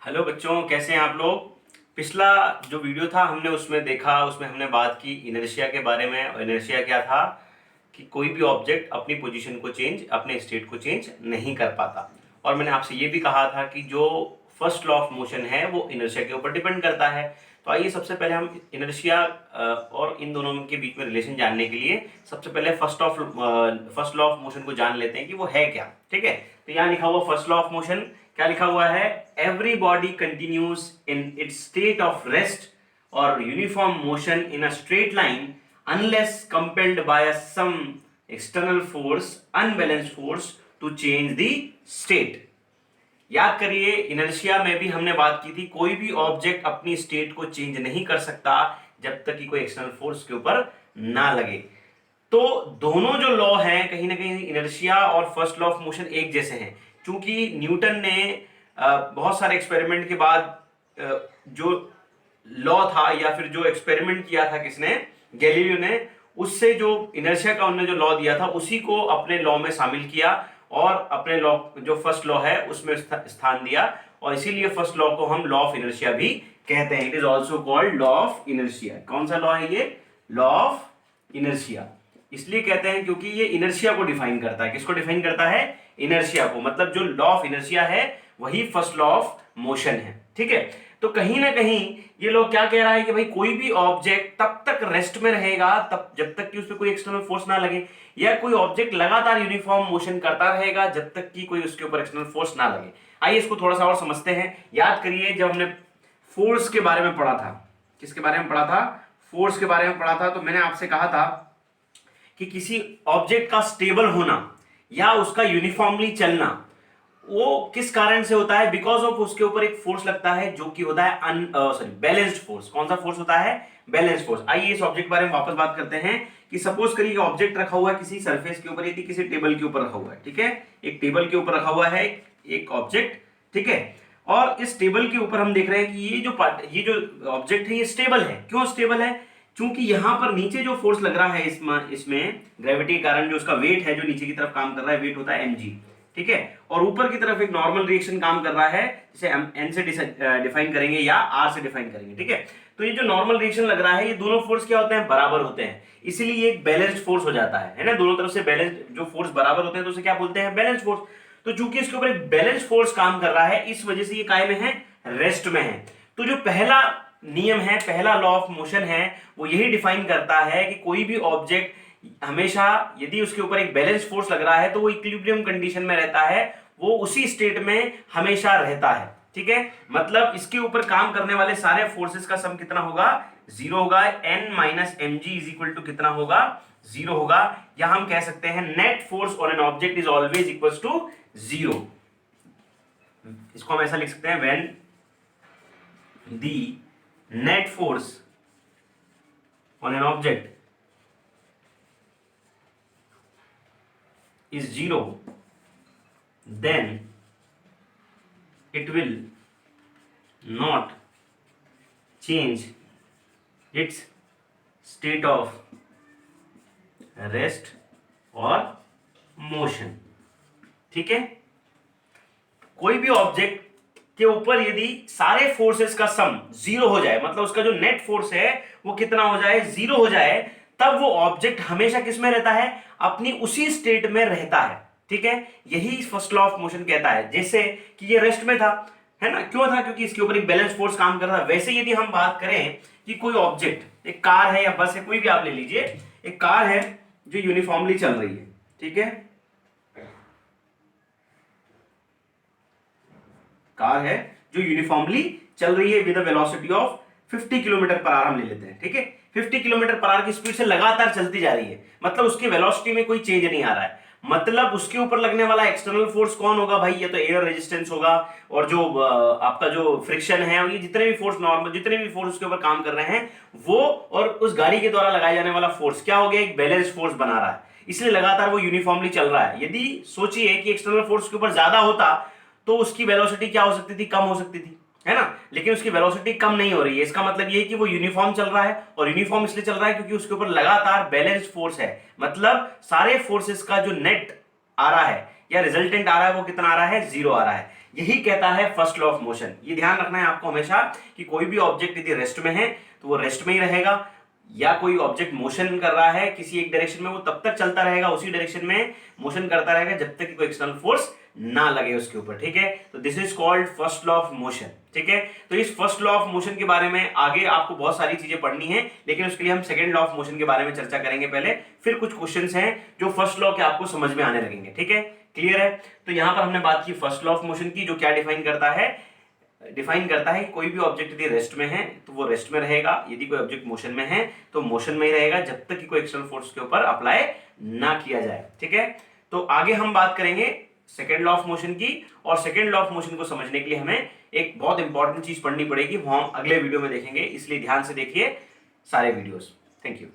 Hello बच्चों, कैसे हैं आप लोग। पिछला जो वीडियो था हमने उसमें देखा, उसमें हमने बात की इनर्शिया के बारे में। और इनर्शिया क्या था कि कोई भी ऑब्जेक्ट अपनी पोजीशन को चेंज, अपने स्टेट को चेंज नहीं कर पाता। और मैंने आपसे ये भी कहा था कि जो फर्स्ट लॉ ऑफ मोशन है वो इनर्शिया के ऊपर डिपेंड करता है। तो आइए सबसे पहले हम इनर्शिया और इन दोनों के बीच में रिलेशन जानने के लिए सबसे पहले फर्स्ट लॉ ऑफ मोशन को जान लेते हैं कि वो है क्या। ठीक है, तो यहाँ लिखा हुआ फर्स्ट लॉ ऑफ मोशन क्या लिखा हुआ है। Everybody continues in its state of rest और uniform motion in a straight line unless compelled by some external force, unbalanced force to change the state। याद करिए, इनर्शिया में भी हमने बात की थी कोई भी ऑब्जेक्ट अपनी स्टेट को चेंज नहीं कर सकता जब तक कि कोई एक्सटर्नल फोर्स के ऊपर ना लगे। तो दोनों जो लॉ हैं कहीं ना कहीं इनर्शिया और फर्स्ट लॉ ऑफ मोशन एक जैसे हैं। क्योंकि न्यूटन ने बहुत सारे एक्सपेरिमेंट के बाद जो लॉ था या फिर जो एक्सपेरिमेंट किया था किसने, गैलीलियो ने, उससे जो इनर्शिया का उन्होंने जो लॉ दिया था उसी को अपने लॉ में शामिल किया और अपने लॉ जो फर्स्ट लॉ है उसमें स्थान दिया। और इसीलिए फर्स्ट लॉ को हम लॉ ऑफ इनर्शिया भी कहते हैं। It is also called law of inertia. कौन सा लॉ है ये? Law of inertia. इसलिए कहते हैं क्योंकि ये इनर्शिया को डिफाइन करता है। किसको डिफाइन करता है? इनर्शिया को। मतलब जो लॉ ऑफ इनर्शिया है वही फर्स्ट लॉ ऑफ मोशन है। ठीक है, तो कहीं ना कहीं ये लोग क्या कह रहा है कि भाई कोई भी ऑब्जेक्ट तब तक रेस्ट में रहेगा तब जब तक कि उस पर कोई एक्सटर्नल फोर्स ना लगे, या कोई ऑब्जेक्ट लगातार यूनिफॉर्म मोशन करता रहेगा जब तक कि कोई उसके ऊपर एक्सटर्नल फोर्स ना लगे। आइए इसको थोड़ा सा और समझते हैं। याद करिए, जब हमने फोर्स के बारे में पढ़ा था, किसके बारे में पढ़ा था? फोर्स के बारे में पढ़ा था। तो मैंने आपसे कहा था कि किसी ऑब्जेक्ट का स्टेबल होना या उसका यूनिफॉर्मली चलना वो किस कारण से होता है? बिकॉज ऑफ उसके ऊपर एक फोर्स लगता है जो कि होता है बैलेंस्ड फोर्स। कौन सा फोर्स होता है? Balanced force. आइए इस ऑब्जेक्ट के बारे में वापस बात करते हैं कि सपोज करिए ऑब्जेक्ट रखा हुआ है किसी सरफेस के ऊपर, यदि किसी टेबल के ऊपर रखा हुआ है। ठीक है, एक टेबल के ऊपर रखा हुआ है एक ऑब्जेक्ट। ठीक है, और इस टेबल के ऊपर हम देख रहे हैं कि ये जो ऑब्जेक्ट है ये स्टेबल है। क्यों स्टेबल है? क्योंकि यहां पर नीचे जो फोर्स लग रहा है इसमें ग्रेविटी के कारण जो उसका वेट है, जो नीचे की तरफ काम कर रहा है, वेट होता है mg। ठीक है, और ऊपर की तरफ एक नॉर्मल रिएक्शन काम कर रहा है जिसे n से डिफाइन करेंगे या r से डिफाइन करेंगे। ठीक है, तो ये जो नॉर्मल रिएक्शन लग रहा है ये दोनों फोर्स क्या होते हैं? बराबर होते हैं। इसीलिए एक बैलेंस्ड फोर्स हो जाता है ना। दोनों तरफ से बैलेंस्ड जो फोर्स बराबर होते हैं तो उसे क्या बोलते हैं? Balanced force. तो चूंकि इसके ऊपर एक बैलेंस्ड फोर्स काम कर रहा है इस वजह से ये काय में है? रेस्ट में है। तो जो पहला नियम है, पहला लॉ ऑफ मोशन है, वो यही डिफाइन करता है कि कोई भी ऑब्जेक्ट हमेशा यदि उसके ऊपर एक बैलेंस फोर्स लग रहा है तो वो इक्विलिब्रियम कंडीशन में रहता है, वो उसी स्टेट में हमेशा रहता है। ठीक है, मतलब इसके ऊपर काम करने वाले सारे फोर्सेस का सम कितना होगा? जीरो होगा। n minus M G is equal to कितना होगा? जीरो होगा। या हम कह सकते हैं net force on an object is always equal to zero. इसको हम ऐसा लिख सकते हैं, when the net force on an object is zero, then it will not change its state of rest or motion। ठीक है, कोई भी ऑब्जेक्ट के ऊपर यदि सारे फोर्सेस का सम जीरो हो जाए, मतलब उसका जो नेट फोर्स है वो कितना हो जाए? जीरो हो जाए, तब वो ऑब्जेक्ट हमेशा किस में रहता है? अपनी उसी स्टेट में रहता है। ठीक है, यही फर्स्ट लॉ ऑफ मोशन कहता है। जैसे कि ये रेस्ट में था, है ना, क्यों था? क्योंकि इसके ऊपर एक बैलेंस फोर्स काम कर रहा था। वैसे यदि हम बात करें कि कोई ऑब्जेक्ट, एक कार है या बस है, कोई भी आप ले लीजिए, एक कार है जो यूनिफॉर्मली चल रही है। ठीक है, कार है जो यूनिफॉर्मली चल रही है with a velocity of 50 kilometre per hour हम ले लेते हैं। ठीक है, 50 किलोमीटर पर आवर की स्पीड से लगातार चलती जा रही है, मतलब उसकी वेलोसिटी में कोई चेंज नहीं आ रहा है। मतलब उसके ऊपर लगने वाला एक्सटर्नल फोर्स कौन होगा भाई? ये तो एयर रेजिस्टेंस होगा, और जो आपका जो फ्रिक्शन है, और ये जितने भी फोर्स नॉर्मल, जितने भी फोर्स उसके ऊपर काम कर रहे हैं वो, और उस गाड़ी के द्वारा लगाए जाने वाला फोर्स क्या हो गया? एक बैलेंस फोर्स बना रहा है, इसलिए लगातार वो यूनिफॉर्मली चल रहा है। यदि सोचिए कि एक्सटर्नल फोर्स के ऊपर ज्यादा होता तो उसकी वेलोसिटी क्या हो सकती थी? कम हो सकती थी, है ना। लेकिन उसकी वेलोसिटी कम नहीं हो रही है। इसका मतलब ये है कि वो यूनिफॉर्म चल रहा है, और यूनिफॉर्म इसलिए चल रहा है क्योंकि उसके ऊपर लगातार बैलेंस्ड फोर्स है। मतलब सारे फोर्सेस का जो नेट आ रहा है या रिजल्टेंट आ रहा है वो कितना आ रहा है? जीरो आ रहा है। यही कहता है फर्स्ट लॉ ऑफ मोशन। ये ध्यान रखना है आपको हमेशा कि कोई भी ऑब्जेक्ट यदि रेस्ट में है तो वो रेस्ट में ही रहेगा, या कोई ऑब्जेक्ट मोशन कर रहा है किसी एक डायरेक्शन में वो तब तक चलता रहेगा, उसी डायरेक्शन में मोशन करता रहेगा जब तक कि कोई एक्सटर्नल फोर्स ना लगे उसके ऊपर। ठीक है, तो this is called first law of motion. ठीक है, तो इस फर्स्ट लॉ ऑफ मोशन के बारे में आगे आपको बहुत सारी चीजें पढ़नी है, लेकिन उसके लिए हम सेकंड लॉ ऑफ मोशन के बारे में चर्चा करेंगे पहले, फिर कुछ क्वेश्चंस हैं जो फर्स्ट लॉ के आपको समझ में आने लगेंगे। ठीक है, क्लियर है? तो यहां पर हमने बात की फर्स्ट लॉ ऑफ मोशन की, जो क्या डिफाइन करता है कि कोई भी ऑब्जेक्ट यदि रेस्ट में है तो वो रेस्ट में रहेगा, यदि कोई ऑब्जेक्ट मोशन में है तो मोशन में ही रहेगा जब तक कि कोई एक्सटर्नल फोर्स के ऊपर अप्लाई ना किया जाए। ठीक है, तो आगे हम बात करेंगे सेकेंड लॉ ऑफ मोशन की, और सेकेंड लॉ ऑफ मोशन को समझने के लिए हमें एक बहुत इंपॉर्टेंट चीज पढ़नी पड़ेगी, वो हम अगले वीडियो में देखेंगे, इसलिए ध्यान से देखिए सारे वीडियोस। Thank you.